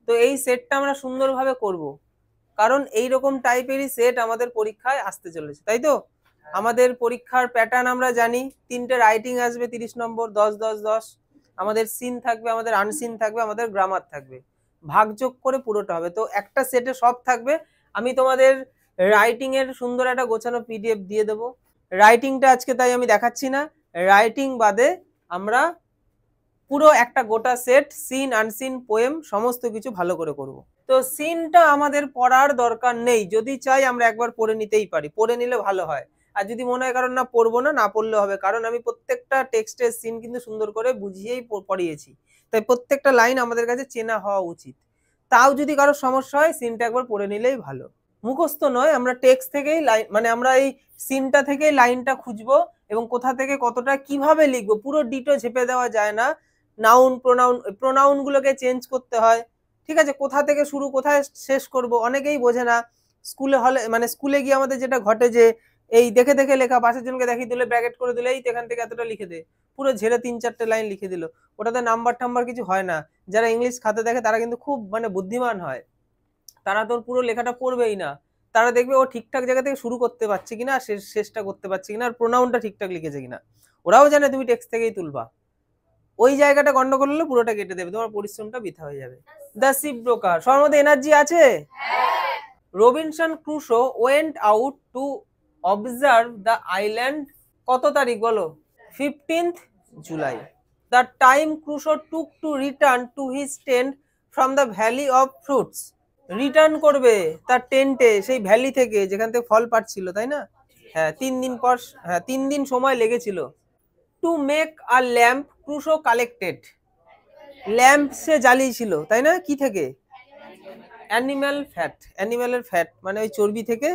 তো এই সেটটা আমরা সুন্দরভাবে করব, কারণ এই রকম টাইপেরই সেট আমাদের পরীক্ষায় আসতে চলেছে, তাই তো? আমাদের পরীক্ষার প্যাটার্ন আমরা জানি, তিনটে রাইটিং আসবে 30 নম্বর, 10 10 10। আমাদের সিন থাকবে, আমাদের আনসিন থাকবে, আমাদের গ্রামার থাকবে, ভাগযোগ করে পুরোটা হবে। তো একটা সেটে সব থাকবে। আমি তোমাদের রাইটিং এর সুন্দর একটা গোছানো পিডিএফ দিয়ে দেবো। রাইটিংটা আজকে তাই আমি দেখাচ্ছি না, রাইটিং বাদে আমরা পুরো একটা গোটা সেট সিন আনসিন পোয়েম সমস্ত কিছু ভালো করে করব। তো সিনটা আমাদের পড়ার দরকার নেই, যদি চাই আমরা একবার পড়ে নিতেই পারি, পড়ে নিলে ভালো হয়। আর যদি মনে হয় কারণ না পড়বো না, না পড়লে হবে, কারণ আমি প্রত্যেকটা টেক্সটের সিন কিন্তু সুন্দর করে বুঝিয়েই পড়িয়েছি, তাই প্রত্যেকটা লাইন আমাদের কাছে চেনা হওয়া উচিত। তাও যদি কারো সমস্যা হয় সিনটা একবার পড়ে নিলেই ভালো। মুখস্থ নয়, আমরা টেক্সট থেকেই লাইন, মানে আমরা এই সিনটা থেকেই লাইনটা খুঁজবো এবং কোথা থেকে কতটা কিভাবে লিখবো পুরো ডিটো ঝেপে দেওয়া যায় না। নাউন প্রোনাউন গুলোকে চেঞ্জ করতে হয়, ঠিক আছে? কোথা থেকে শুরু কোথায় শেষ করব অনেকেই বোঝে না। স্কুলে হলে মানে স্কুলে গিয়ে আমাদের যেটা ঘটে যে এই দেখে দেখে লেখা, পাশের জনকে দেখিয়ে দিলে ব্র্যাকেট করে দিলে এই এখান থেকে এতটা লিখে দে, পুরো ঝেড়ে 3 4টে লাইন লিখে দিল, ওটাতে নাম্বার টাম্বার কিছু হয় না। যারা ইংলিশ খাতে দেখে তারা কিন্তু খুব মানে বুদ্ধিমান হয়, তারা তোর পুরো লেখাটা পড়বেই না, তারা দেখবে ও ঠিকঠাক জায়গা থেকে শুরু করতে পারছে কিনা, শেষটা করতে পারছে কিনা, আর প্রোনাউনটা ঠিকঠাক লিখেছে কিনা। ওরাও জানে তুমি টেক্সট থেকেই তুলবা, ওই জায়গাটা গন্ডগোল হলে পুরোটা কেটে দেবে, তোমার পরিশ্রমটা বৃথা হয়ে যাবে। দ্য শিপ ব্রোকার, সবার মধ্যে এনার্জি আছে? Robinson Crusoe went out to observe the island, কত তারিখ বলো? 15th July. The time Crusoe took to return to his tent from the valley of fruits, return করবে তার টেন্টে সেই ভ্যালি থেকে যেখান থেকে ফল পাচ্ছিল, তাই না? হ্যাঁ 3 দিন পর, হ্যাঁ 3 দিন সময় লেগেছিল। To make a lamp Crusoe collected, lamp সে জ্বালিয়েছিল, তাই না? কি থেকে? অ্যানিম্যাল ফ্যাট, অ্যানিম্যালের ফ্যাট মানে ওই চর্বি থেকে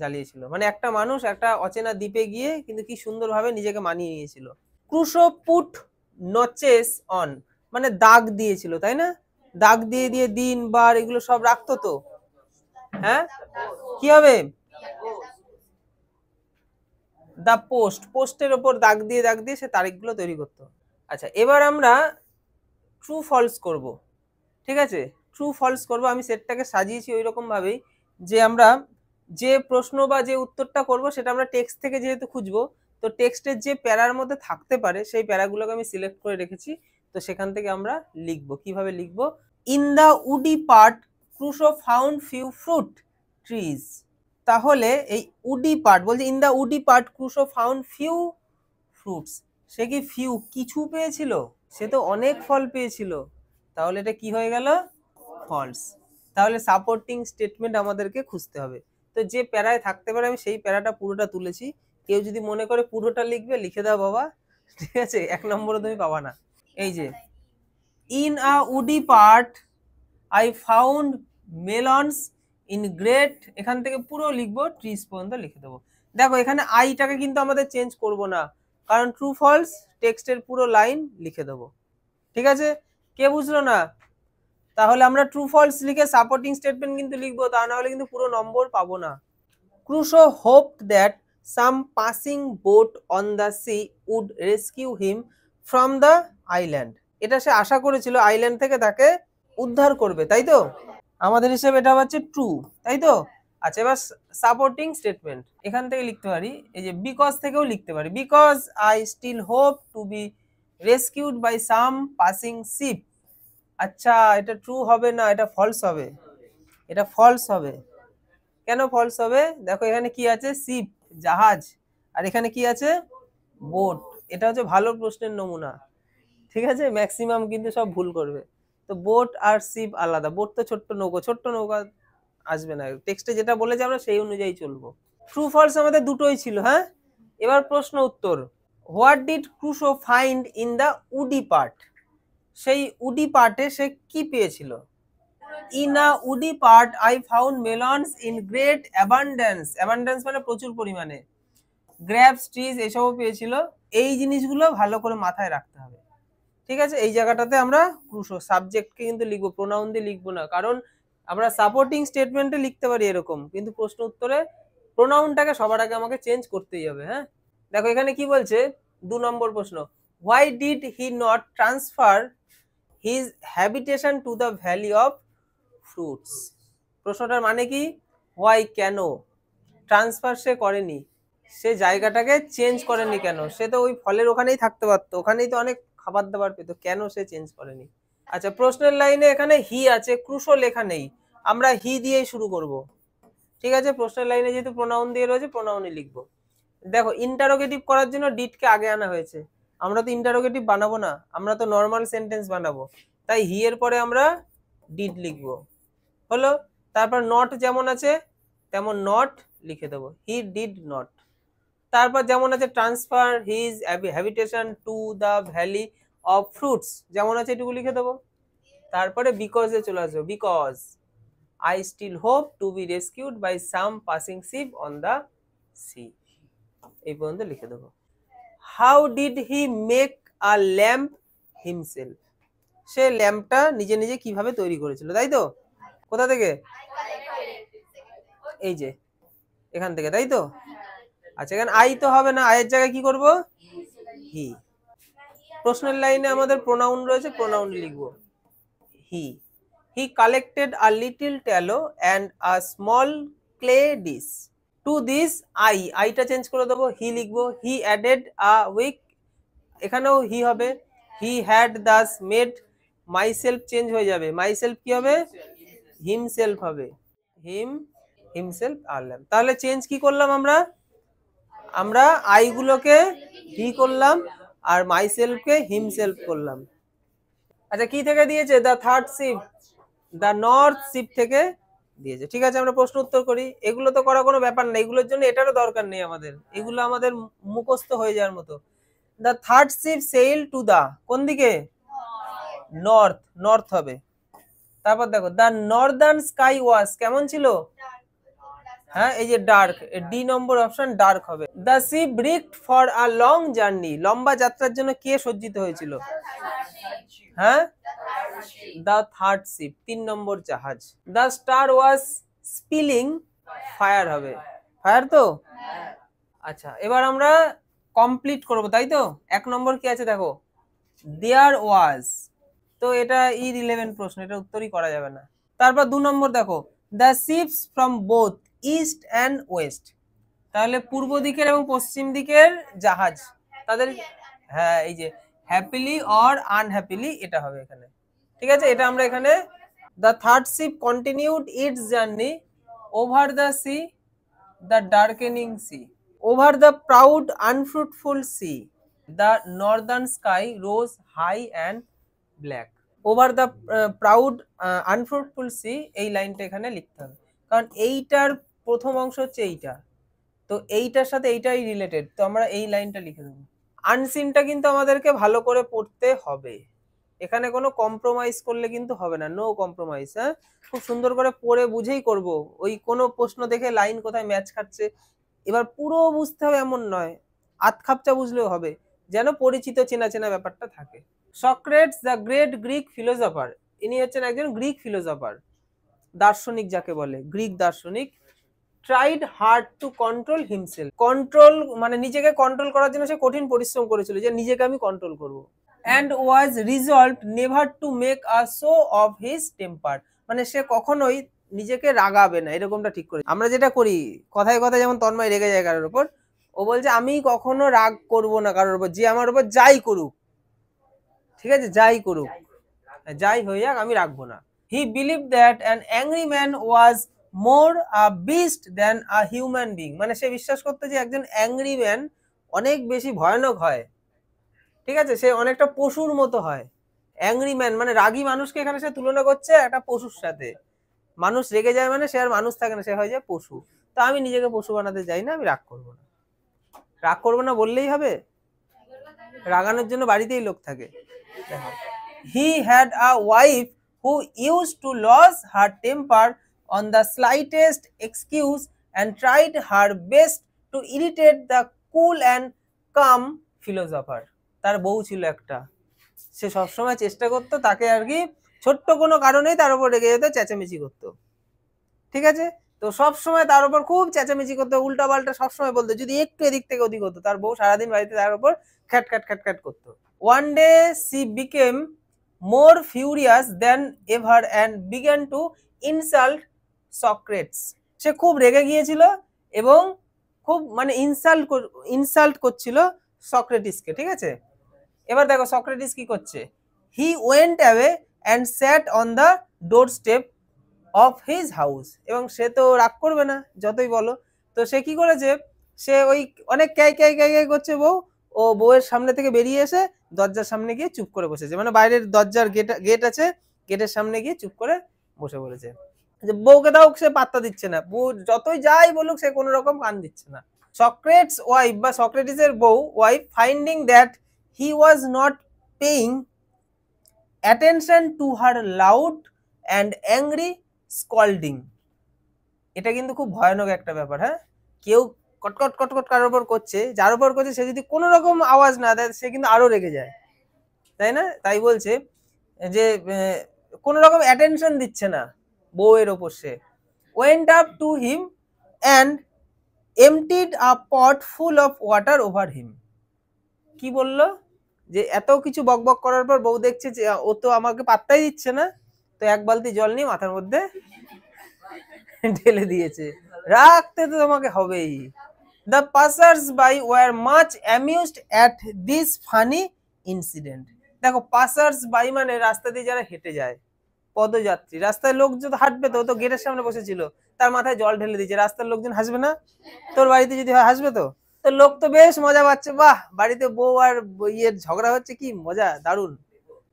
জ্বালিয়েছিল। মানে একটা মানুষ একটা অচেনা দ্বীপে গিয়ে কিন্তু কি সুন্দরভাবে নিজেকে মানিয়ে নিয়েছিল। ক্রুশো পুট নচেস অন, মানে দাগ দিয়েছিল, তাই না? দাগ দিয়ে দিয়ে দিন বার এগুলো সব রাখতো তো, হ্যাঁ কি হবে? দা পোস্ট, পোস্টের ওপর দাগ দিয়ে সে তারিখগুলো তৈরি করতো। আচ্ছা এবার আমরা ট্রু ফলস করব, ঠিক আছে? ট্রু ফলস করব, আমি সেটটাকে সাজিয়েছি ওই রকম ভাবেই যে আমরা যে প্রশ্ন বা যে উত্তরটা করব সেটা আমরা টেক্সট থেকে যেহেতু খুঁজবো, তো টেক্সটের যে প্যারার মধ্যে থাকতে পারে সেই প্যারাগুলোকে আমি সিলেক্ট করে রেখেছি। তো সেখান থেকে আমরা লিখবো, কিভাবে লিখবো? In the woody part Crusoe found few fruit trees, তাহলে এই উডি পার্ট বলছে in the woody part Crusoe found few fruits, সে কি ফিউ কিছু পেয়েছিল? সে তো অনেক ফল পেয়েছিল, তাহলে এটা কি হয়ে গেল? ফলস। তাহলে সাপোর্টিং স্টেটমেন্ট আমাদেরকে খুঁজতে হবে। তো যে প্যারায় থাকতে পারে আমি সেই প্যারাটা পুরোটা তুলেছি, কেউ যদি মনে করে পুরোটা লিখবে লিখে দাও বাবা, ঠিক আছে? 1 নম্বরও তুমি পাবা না। এই যে in a woody part I found মেলনস in great, এখান থেকে পুরো লিখবো, ট্রিজ পর্যন্ত লিখে দেবো। দেখো এখানে আইটাকে কিন্তু আমাদের চেঞ্জ করব না, কারণ ট্রু ফলস টেক্সটের পুরো লাইন লিখে দেবো, ঠিক আছে? কে বুঝলো না? তাহলে আমরা ট্রু ফলস লিখে সাপোর্টিং স্টেটমেন্ট কিন্তু লিখবো, তা না হলে কিন্তু পুরো নম্বর পাবো না। Crusoe hoped that some passing boat on the sea would rescue him from the island, এটা সে আশা করেছিল আইল্যান্ড থেকে তাকে উদ্ধার করবে, তাই তো? আমাদের হিসেবে এটা হচ্ছে ট্রু, তাই তো? আচ্ছা এবার সাপোর্টিং স্টেটমেন্ট এখান থেকে লিখতে পারি, এই যে বিকজ থেকেও লিখতে পারি, because I still hope to be rescued by some passing ship. আচ্ছা এটা ট্রু হবে না, এটা ফলস হবে, এটা ফলস হবে। কেন ফলস হবে? দেখো এখানে কি আছে? শিপ, জাহাজ, আর এখানে কি আছে? বোট। এটা হচ্ছে ভালো প্রশ্নের নমুনা, ঠিক আছে? ম্যাক্সিমাম কিন্তু সব ভুল করবে। তো বোট আর শিপ আলাদা, বোট তো ছোট্ট নৌকা, ছোট্ট নৌকা আসবে না, টেক্সটে যেটা বলেছে আমরা সেই অনুযায়ী চলবো। ট্রু ফলস আমাদের দুটোই ছিল, হ্যাঁ? এবার প্রশ্ন উত্তর, what did Crusoe find in the woody part, সেই উডি পার্টে সে কি পেয়েছিল? In a woody part I found মেলনস in great abundance, abundance মানে প্রচুর পরিমাণে, গ্র্যাপস ট্রিজ এসবও পেয়েছিল। এই জিনিসগুলো ভালো করে মাথায় রাখতে হবে, ঠিক আছে? এই জায়গাটাতে আমরা ক্রুশো সাবজেক্টকে কিন্তু লিখবো, প্রোনাউন দিয়ে লিখবো না, কারণ আমরা সাপোর্টিং স্টেটমেন্টে লিখতে পারি এরকম, কিন্তু প্রশ্ন উত্তরে প্রোনাউনটাকে সবার আগে আমাকে চেঞ্জ করতেই হবে, হ্যাঁ? দেখো এখানে কি বলছে, 2 নম্বর প্রশ্ন, why did he not transfer his habitation to the valley of fruits. প্রশ্নটার মানে কি, হোয়াই, কেন, ট্রান্সফার সে করেনি, সে জায়গাটাকে চেঞ্জ করেনি কেন, সে তো ওই ফলের ওখানেই থাকতে পারতো, ওখানেই তো অনেক খাবার দাবার পেতো, কেন সে চেঞ্জ করেনি। আচ্ছা, প্রশ্নের লাইনে এখানে হি আছে, ক্রুশো লেখা নেই, আমরা হি দিয়েই শুরু করব। ঠিক আছে, প্রশ্নের লাইনে যেহেতু প্রোনাউন দিয়ে রয়েছে প্রোনাউনই লিখবো। দেখো, ইন্টারোগেটিভ করার জন্য ডিডকে আগে আনা হয়েছে, আমরা তো ইন্টারোগেটিভ বানাবো না, আমরা তো নর্মাল সেন্টেন্স বানাবো, তাই হি এর পরে আমরা ডিড লিখবো। হলো, তারপর নট যেমন আছে তেমন নট লিখে দেবো, হি ডিড নট। তারপর যেমন আছে transfer his habitation to the valley of fruits, যেমন আছে এটুকু লিখে দেবো। তারপরে বিকজে চলে আসবো, because I still hope to be rescued by some passing ship on the sea, এই পর্যন্ত লিখে দেবো। How did he make a lamp himself, সে ল্যাম্পটা নিজে নিজে কিভাবে তৈরি করেছিল, তাই তো? কোথা থেকে? এই যে এখান থেকে, তাই তো? আচ্ছা, এখানে আই তো হবে না, আয়ের জায়গায় কি করব, হি। প্রশ্নের লাইনে আমাদের প্রোনাউন রয়েছে, প্রোনাউন লিখবো he. He collected a little tallow and a small clay dish. To this আইটা চেঞ্জ করে দেবো, হি লিখবো। হি অ্যাডেড আ উইক, এখানেও হি হবে। He had Das made myself change হয়ে যাবে, মাইসেলফ কি হবে, হিমসেলফ হবে, হিমসেলফ আনলাম। তাহলে চেঞ্জ কি করলাম আমরা, আমরা আই গুলোকে হি করলাম আর মাইসেলফকে হিমসেলফ করলাম। আচ্ছা, কি থেকে দিয়েছে, the third ship, the north ship থেকে দিয়েছে। ঠিক আছে, আমরা প্রশ্ন উত্তর করি, এগুলো তো করা কোনো ব্যাপার না, এগুলোর জন্য এটারও দরকার নেই আমাদের, এগুলো আমাদের মুখস্থ হয়ে যাওয়ার মতো। The third sheep sail to the, কোন দিকে, নর্থ, নর্থ হবে। তারপর দেখো, দ্য নর্দার্ন স্কাই ওয়াজ, কেমন ছিল, হ্যাঁ এই যে dark, D number option dark হবে। The ship bricked for a long journey, লম্বা যাত্রার জন্য কে সজ্জিত হয়েছিল, হ্যাঁ দ্য থার্ড শিপ, 3 নম্বর জাহাজ। The star was spilling fire হবে, ফায়ার তো। আচ্ছা, এবার আমরা কমপ্লিট করব, তাই তো। 1 নম্বর কি আছে দেখো, দেয়ার ওয়াজ, তো এটা ইররিলেভেন্ট প্রশ্ন, এটা উত্তরই করা যাবে না। তারপর 2 নম্বর দেখো, the ships from both east and West, তাহলে পূর্ব দিকের এবং পশ্চিম দিকের জাহাজ তাদের, হ্যাঁ এই যে হ্যাপিলি অর আনহ্যাপিলি, এটা হবে এখানে। ঠিক আছে, এটা আমরা এখানে, the third ship continued its journey over the sea, the darkening sea, over the proud unfruitful sea, the northern sky rose high and black. Over the proud unfruitful sea, এই লাইনটা এখানে লিখতে হবে, কারণ এইটার প্রথম অংশ হচ্ছে এইটা, তো এইটার সাথে এইটাই রিলেটেড, তো আমরা এই লাইনটা লিখে দেবো। আনসিনটা কিন্তু আমাদেরকে ভালো করে পড়তে হবে, এখানে কোনো কম্প্রোমাইজ করলে কিন্তু হবে না, নো কম্প্রোমাইজ। হ্যাঁ, খুব সুন্দর করে পড়ে বুঝেই করব, ওই কোনো প্রশ্ন দেখে লাইন কোথায় ম্যাচ খাচ্ছে এবার পুরো বুঝতে হবে এমন নয়, আধ খাপচা বুঝলেও হবে, যেন পরিচিত চেনা চেনা ব্যাপারটা থাকে। সক্রেটস দ্য গ্রেট গ্রিক ফিলোসফার, ইনি হচ্ছেন একজন গ্রিক ফিলোসফার, দার্শনিক যাকে বলে, গ্রিক দার্শনিক। Tried hard to control himself, control মানে নিজেকে কন্ট্রোল করার জন্য সে কঠিন পরিশ্রম করেছিল, যে নিজেকে আমি কন্ট্রোল করব। And was resolved never to make a show of his temper, মানে সে কখনোই নিজেকে রাগাবে না, এরকমটা ঠিক করে। আমরা যেটা করি কথায় কথায়, যেমন তন্ময় রেগে যায় কারোর উপর, ও বলছে আমি কখনো রাগ করব না কারোর উপর, যে আমার উপর যাই করুক, ঠিক আছে যাই করুক, যাই হয়ে যাক আমি রাখবো না। হি believe that an angry man was more a beast than a human being, মানে সে বিশ্বাস করতো যে একজন অ্যাংরি ম্যান অনেক বেশি ভয়ানক হয়, ঠিক আছে সে অনেকটা পশুর মতো হয়। অ্যাংরি ম্যান মানে রাগী মানুষকে এখানে সে তুলনা করছে একটা পশুর সাথে, মানুষ রেগে যায় মানে সে আর মানুষ থাকে না, সে হয়ে যায় পশু। তো আমি নিজেকে পশু বানাতে যাই না, আমি রাগ করবো না, রাগ করবো না বললেই হবে, রাগানোর জন্য বাড়িতেই লোক থাকে। He had a wife who use to lose her temper on the slightest excuse and tried her best to irritate the cool and calm philosopher, তার বউ ছিল একটা, সে সবসময় চেষ্টা করতো তাকে আর কি ছোট্ট কোনো কারণেই তার উপর রেগে যেত, চেঁচামেচি করতো, ঠিক আছে, তো সবসময় তার উপর খুব চেঁচামেচি করতো, উল্টা পাল্টা সবসময় বলতো, যদি একটু এদিক থেকে ওদিক হতো তার বউ সারাদিন বাড়িতে তার উপর খ্যাট খ্যাট খ্যাট খ্যাট করতো। One day C became more furious than ever and began to insult Socrates. সে খুব রেগে গিয়েছিল এবং খুব মানে ইনসাল্ট করছিল সক্রেটিসকে, ঠিক আছে। এবার দেখো সক্রেটিস কি করছে, he went away and sat on the doorstep of his house. এবং সে তো রাগ করবে না যতই বলো, তো সে কি করেছে, সে ওই অনেক ক্যাই ক্যাই ক্যাই ক্যাই করছে বউ, ও বউয়ের সামনে থেকে বেরিয়ে এসে দরজার সামনে গিয়ে চুপ করে বসেছে, মানে বাইরের দরজার গেট আছে, গেটের সামনে গিয়ে চুপ করে বসে পড়েছে। যে বউকে তাও সে পাত্তা দিচ্ছে না, বউ যতই যাই বলুক সে কোনো রকম কান দিচ্ছে না। সক্রেটস ওয়াইফ বা সক্রেটিসের বউ wife finding that he was not paying attention to her loud and angry scolding. এটা কিন্তু খুব ভয়ানক একটা ব্যাপার। হ্যাঁ, কেউ কটকট কটকট কারোর উপর করছে, যার উপর করছে সে যদি কোনো রকম আওয়াজ না দেয় সে কিন্তু আরো রেগে যায়, তাই না? তাই বলছে যে কোনো রকম অ্যাটেনশন দিচ্ছে না বউয়ের ওপর। সে went up to him and emptied a pot full of water over him. কি বললো, যে এত কিছু বকবক করার পর বউ দেখছে যে ও তো আমাকে পাত্তাই দিচ্ছে না, তো এক বালতি জল নিয়ে মাথার মধ্যে ঢেলে দিয়েছে, রাখতে তো তোমাকে হবেই। The passers by were much amused at this funny incident. দেখো পাসার্স বাই মানে রাস্তা দিয়ে যারা হেঁটে যায়, পদযাত্রী, রাস্তায় লোক যদি হাঁটবে, তো গেটের সামনে বসেছিল, তার মাথায় জল ঢেলে দিয়েছে, রাস্তার লোকজন হাসবে না? তোর বাড়িতে যদি হয় হাসবে তো। তো লোক তো বেশ মজা পাচ্ছে, বাহ বাড়িতে বউ আর ইয়ের ঝগড়া হচ্ছে, কি মজা, দারুণ,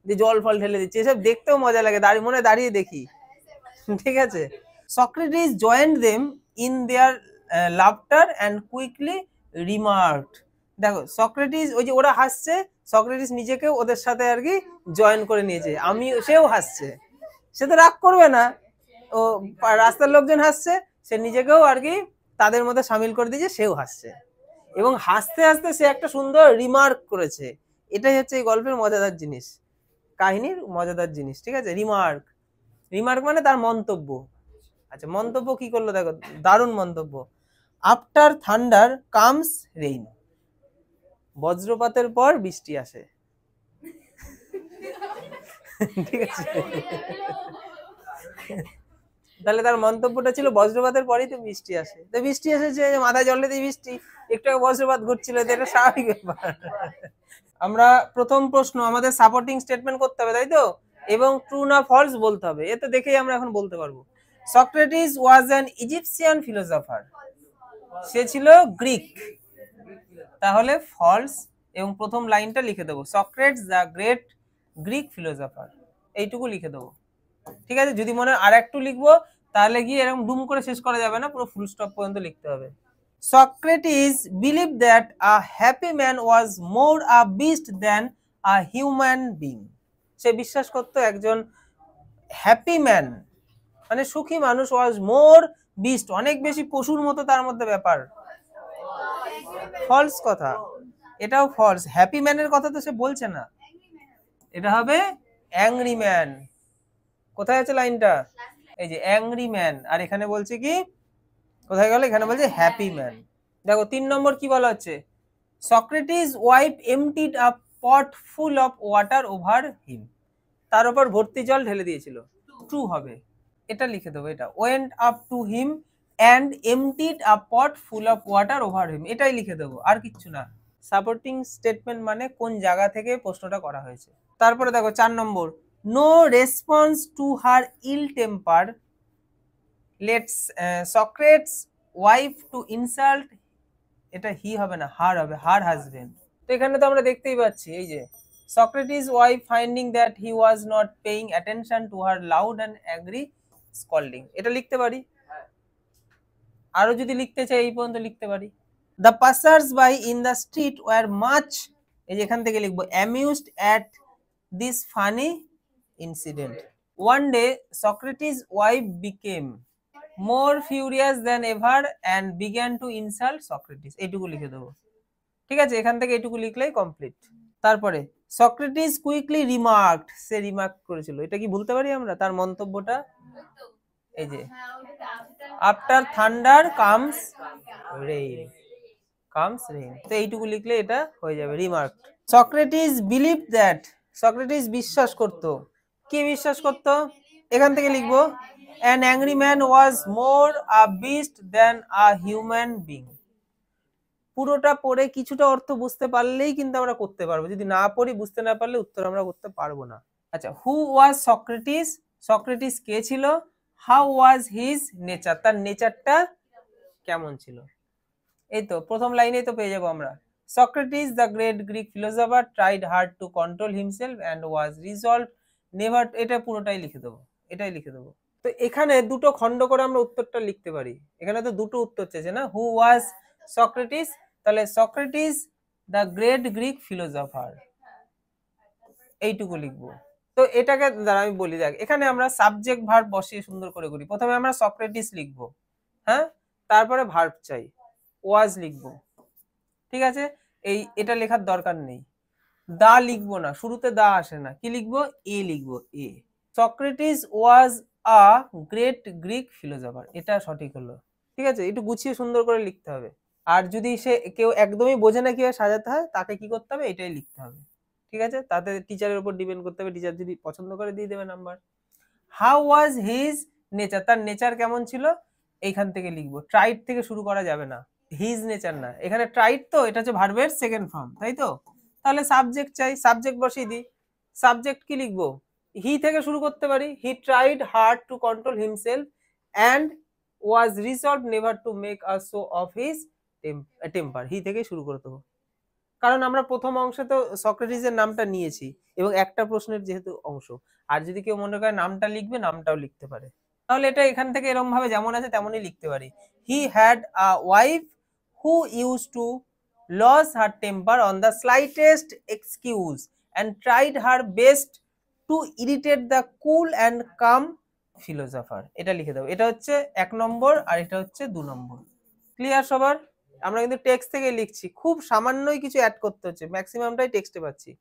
দিয়ে জল ফল ঢেলে দিচ্ছে, এসব দেখতেও মজা লাগে, মনে দাঁড়িয়ে দেখি, ঠিক আছে। Socrates joined them in their laughter and quickly remarked. দেখো সক্রেটিস, ওই যে ওরা হাসছে, সক্রেটিস নিজেকেও ওদের সাথে আর কি জয়েন করে নিয়েছে, সেও হাসছে, সে তো রাগ করবে না, ও রাস্তার লোকজন হাসছে, সে নিজেকেও আর কি তাদের মধ্যে সামিল করে দিয়েছে, সেও হাসছে, এবং হাসতে হাসতে সে একটা সুন্দর রিমার্ক করেছে। এটাই হচ্ছে এই গল্পের মজাদার জিনিস, কাহিনীর মজাদার জিনিস, ঠিক আছে। রিমার্ক, রিমার্ক মানে তার মন্তব্য। আচ্ছা মন্তব্য কি করলো, দেখো দারুণ মন্তব্য। After thunder comes rain. বজ্রপাতের পর বৃষ্টি আসে, ঠিক আছে। তাহলে তার মন্তব্যটা ছিল বজ্রপাতের পরেই তো বৃষ্টি আসে, তো বৃষ্টি এসেছে, মাথায় জল দিয়ে বৃষ্টি, একটু বজ্রপাত ঘুরছিল, এটা স্বাভাবিক ব্যাপার। আমরা প্রথম প্রশ্ন আমাদের সাপোর্টিং স্টেটমেন্ট করতে হবে, তাই তো, এবং ট্রু না ফলস বলতে হবে, এতে দেখেই আমরা এখন বলতে পারবো। Socrates was an Egyptian philosopher. সে ছিল গ্রিক, তাহলে ফলস, এবং প্রথম লাইনটা লিখে দেবো, Socrates the great Greek philosopher, এইটুকু লিখে দেবো, ঠিক আছে। যদি মনে আর একটু লিখবো তাহলে গিয়ে এরকম ডুম করে শেষ করা যাবে না, পুরো ফুল স্টপ পর্যন্ত লিখতে হবে। Socrates believed that a happy man was more a beast than a human being. সে বিশ্বাস করতো একজন হ্যাপি ম্যান মানে সুখী মানুষ, ওয়াজ মোর বিস্ট অনেক বেশি পশুর মতো তার মধ্যে ব্যাপার। ফলস কথা, এটাও ফলস, হ্যাপি ম্যানের কথা তো সে বলছে না, এটা হবে অ্যাংরি ম্যান। কোথায় আছে লাইনটা, এই যে অ্যাংরি ম্যান, আর এখানে বলছে কি, কোথায় গেল, এখানে বলছে হ্যাপি ম্যান। দেখো 3 নম্বর কি বলা হচ্ছে, Socrates wife emptied a pot full of water over him. তার উপর ভর্তি জল ঢেলে দিয়েছিল, ট্রু হবে, এটা লিখে দেবো, এটা went up to him and emptied a pot full of water over him, এটাই লিখে দেবো, আর কিচ্ছু না। সাপোর্টিং স্টেটমেন্ট মানে কোন জায়গা থেকে প্রশ্নটা করা হয়েছে। তারপরে দেখো 4 number, no response to her ill temper lets Socrates wife to insult, এটা হি হবে না, হার হবে, হার হাজবেন্ড। তো এখানে তো আমরা দেখতেই পাচ্ছি, এই যে Socrates wife finding that he was not paying attention to her loud and angry scolding, এটা লিখতে পারি, আরো যদি লিখতে চাই এই পর্যন্ত লিখতে পারি। The passers by in the street were much, এই যে এখান থেকে লিখবো, amused at this funny incident. One day Socrates wife became more furious than ever and began to insult Socrates, এইটুকু লিখে দেবো, ঠিক আছে। এখান থেকে এইটুকু লিখলেই কমপ্লিট। তারপরে সক্রেটিস কুইকলি রিমার্কড, সে রিমার্ক করেছিল, এটা কি বলতে পারি আমরা তার মন্তব্যটা, এই যে after thunder comes rain, comes rain, তো এইটুকু লিখলে এটা হয়ে যাবে remark. Socrates believe that, Socrates বিশ্বাস করত, কি বিশ্বাস করত, এখান থেকে লিখবো an angry man was more a beast than a human being। পুরোটা পড়ে কিছুটা অর্থ বুঝতে পারলেই কিন্তু আমরা করতে পারবো, যদি না পড়ি বুঝতে না পারলে উত্তর আমরা করতে পারবো না। আচ্ছা, হু ওয়াজ সক্রেটিস, সক্রেটিস কে ছিল, হাউ ওয়াজ হিজ নেচার, তার নেচারটা কেমন ছিল। এই তো প্রথম লাইনেই তো পেয়ে যাবো আমরা, Socrates the great Greek philosopher tried hard to control himself and was resolve never, এটা পুরোটাই লিখে দেবো, এটাই লিখে দেবো। তো এখানে দুটো খণ্ড করে আমরা উত্তরটা লিখতে পারি, এখানে তো দুটো উত্তর চেয়েছে না, হু ওয়াজ সক্রেটিস, তাহলে Socrates the great Greek philosopher, এইটুকু লিখবো। তো এটাকে দ্বারা আমি বলি, দেখ এখানে আমরা সাবজেক্ট ভার্ব বসিয়ে সুন্দর করে করি, প্রথমে আমরা সক্রেটিস লিখবো, হ্যাঁ, তারপরে ভার্ব চাই, ওয়াজ লিখবো, ঠিক আছে, এটা লেখার দরকার নেই, দা লিখবো না, শুরুতে দা আসে না, কি লিখবো, এ লিখবো, A. Socrates was a great Greek philosopher, এটা সঠিক হলো, ঠিক আছে, একটু গুছিয়ে সুন্দর করে লিখতে হবে। আর যদি সে কেউ একদমই বোঝে না কিভাবে সাজাতে হয়, তাকে কি করতে হবে, এটাই লিখতে হবে, ঠিক আছে, তাতে টিচারের উপর ডিপেন্ড করতে হবে, টিচার যদি পছন্দ করে দিয়ে দেবে number. How was his nature, তার নেচার কেমন ছিল, এইখান থেকে লিখবো, ট্রাইড থেকে শুরু করা যাবে না, হিজ নেচার না, এখানে ট্রাইড তো এটা হচ্ছে ভার্বের সেকেন্ড ফর্ম, তাই তো, তাহলে সাবজেক্ট চাই, সাবজেক্ট বসিয়ে দিই, সাবজেক্ট কি লিখবো, হি থেকে শুরু করতে পারি, he tried hard to control himself and was resolve never to make a show of his temper, he থেকে শুরু করে দেবো, কারণ আমরা প্রথম অংশে তো সক্রেটিসের নামটা নিয়েছি এবং একটা প্রশ্নের যেহেতু অংশ, আর যদি কেউ মনে করে নামটা লিখবে, নামটাও লিখতে পারে, তাহলে এটা এখান থেকে এরকম ভাবে যেমন আছে তেমনই লিখতে পারি, he had a wife who use to lose her temper on the slightest excuse and tried her best to irritate the cool and calm philosopher, এটা লিখে দেবো, এটা হচ্ছে 1 নম্বর আর এটা হচ্ছে 2 নম্বর। ক্লিয়ার সবার? আমরা কিন্তু টেক্সট থেকে লিখছি, খুব সামান্যই কিছু অ্যাড করতে হচ্ছে, ম্যাক্সিমামটাই টেক্সটে পাচ্ছি।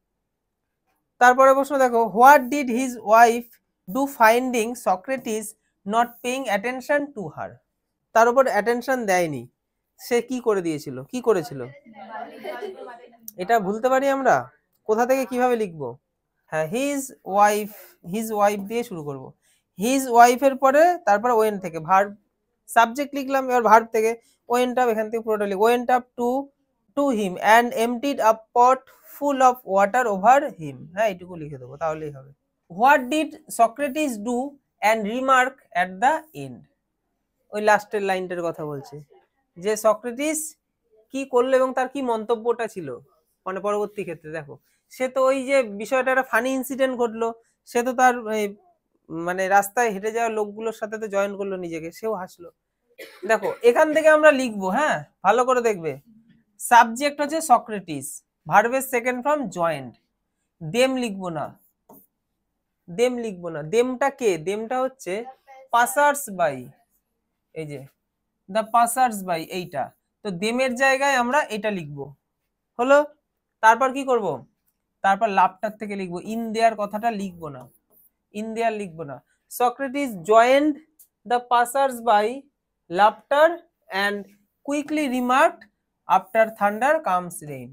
তারপরে প্রশ্ন দেখো, what did his wife do finding Socrates not paying attention to হার, তার উপর অ্যাটেনশন দেয়নি, সে কি করে দিয়েছিল, কি করেছিল, এটা ভুলতে পারি আমরা, কোথা থেকে কিভাবে লিখবো, হ্যাঁ হিজ ওয়াইফ দিয়ে শুরু করব, হিজ ওয়াইফের পরে তারপরে ওয়েন থেকে ভার্ব, সাবজেক্ট লিখলাম, এবার ভার্ব থেকে ওয়েন্ট আপ, এখান থেকে পুরোটা লিখ, went up to him and emptied a pot full of water over him, হ্যাঁ এইটুকু লিখে দেবো, তাহলেই হবে। What did Socrates do and remark at the end, ওই লাস্টের লাইনটার কথা বলছে, যে সক্রেটিস কি করলো এবং তার কি মন্তব্যটা ছিল, মানে পরবর্তী ক্ষেত্রে দেখো, সে তো ওই যে বিষয়টা একটা ফানি ইনসিডেন্ট ঘটলো, সে তো তার মানে রাস্তায় হেঁটে যাওয়া লোকগুলোর সাথে তো জয়েন করলো নিজেকে, সেও হাসলো। দেখো এখান থেকে আমরা লিখবো, হ্যাঁ ভালো করে দেখবে, সাবজেক্ট হচ্ছে সক্রেটিস, ভার্বের সেকেন্ড ফর্ম জয়েন্ট, দেম লিখবো না, দেমটা কে, দেমটা হচ্ছে পাসার্স বাই, এই যে দ্য পাসার্স বাই, এইটা, তো দেমের জায়গায় আমরা এটা লিখবো, হলো। তারপর কি করব, তারপর লাভটার থেকে লিখবো, ইন দেয়ার কথাটা লিখবো না, ইন দেয়ার লিখবো না, Socrates joined the passers by laughter and quickly remarked after thunder comes rain,